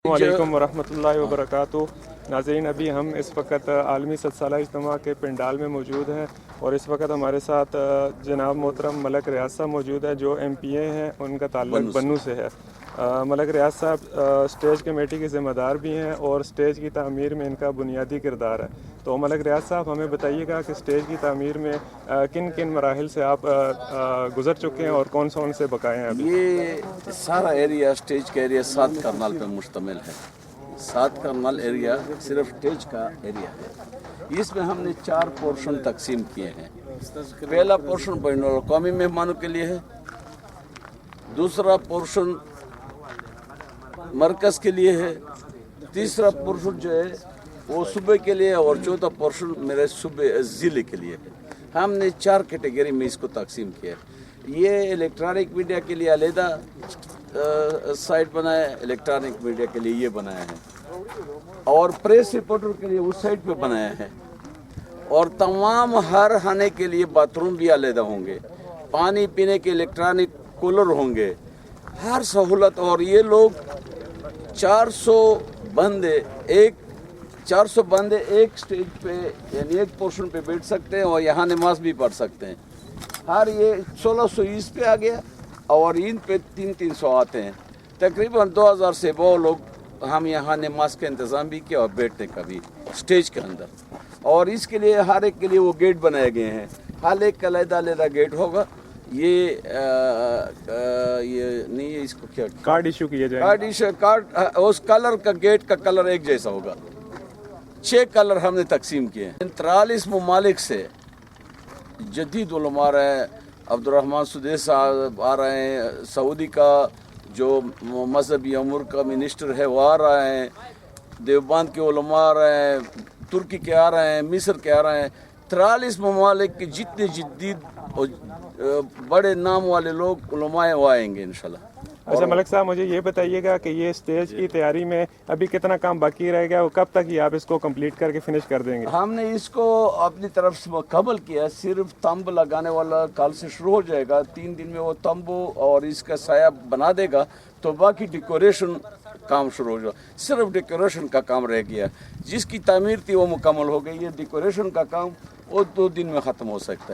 वालेकुम वरहमतुल्लाहि वबरकातुहू। नाज़रीन, अभी हम इस वक्त आलमी 7 साला इज्तिमा के पंडाल में मौजूद हैं और इस वक्त हमारे साथ जनाब मोहतरम मलक रियाज साहब मौजूद हैं जो MPA हैं, उनका ताल्लुक बन्नू से है। मलक रियाज साहब स्टेज कमेटी के ज़िम्मेदार भी हैं और स्टेज की तामीर में इनका बुनियादी किरदार है। तो मलक रियाज साहब, हमें बताइएगा कि स्टेज की तामीर में किन किन मराहिल से आप गुज़र चुके हैं और कौन से बकाए हैं अभी? ये सारा एरिया, स्टेज का एरिया 7 करनाल पे मुश्तमिल है। 7 करनाल एरिया सिर्फ स्टेज का एरिया है। इसमें हमने 4 पोर्शन तकसीम किए हैं। पहला पोर्शन बैनुल अक़वामी मेहमानों के लिए है, दूसरा पोर्शन मरकज के लिए है, तीसरा पोर्शन जो है वो सूबे के लिए है और चौथा पोर्शन मेरे सूबे ज़िले के लिए है। हमने 4 कैटेगरी में इसको तकसीम किया है। ये इलेक्ट्रॉनिक मीडिया के लिए अलहदा साइट बनाया है, इलेक्ट्रॉनिक मीडिया के लिए ये बनाया है और प्रेस रिपोर्टर के लिए उस साइट पे बनाया है और तमाम हर खाने के लिए बाथरूम भी अलहदा होंगे, पानी पीने के इलेक्ट्रॉनिक कूलर होंगे, हर सहूलत। और ये लोग 400 बंदे एक स्टेज पे यानी एक पोर्शन पे बैठ सकते हैं और यहाँ नमाज भी पढ़ सकते हैं। हर ये 1600 इस पे आ गया और इन पे 300 आते हैं। तकरीबन 2000 से वो लोग हम यहाँ नमाज का इंतज़ाम भी किया और बैठने का भी स्टेज के अंदर। और इसके लिए हर एक के लिए वो गेट बनाए गए हैं, हर एक का अलग गेट होगा। ये नहीं है, इसको क्या कार्ड इशू किया जाएगा? कार्ड उस कलर का गेट का कलर एक जैसा होगा। 6 कलर हमने तकसीम किए हैं। 43 ममालिक से जदीद उलमा आ रहे हैं। अब्दुर्रहमान सुदेश साहब आ रहे हैं, सऊदी का जो मजहबी अमूर का मिनिस्टर है वो आ रहा है, देवबंद के उलमा आ रहे हैं, तुर्की के आ रहे हैं, मिस्र के आ रहे हैं। 43 ममालिक के जितने जदीद और बड़े नाम वाले लोग उलमाए वो आएंगे इंशाल्लाह। अच्छा मलक साहब, मुझे ये बताइएगा कि ये स्टेज की तैयारी में अभी कितना काम बाकी रह गया और कब तक ये आप इसको कंप्लीट करके फिनिश कर देंगे? हमने इसको अपनी तरफ से मुकम्मल किया, सिर्फ तंब लगाने वाला कल से शुरू हो जाएगा। 3 दिन में वो तंबू और इसका साया बना देगा तो बाकी डेकोरेशन काम शुरू हो जाए। सिर्फ डेकोरेशन का काम रह गया, जिसकी तामीर थी वो मुकम्मल हो गई है। डेकोरेशन का काम वो 2 दिन में ख़त्म हो सकता है।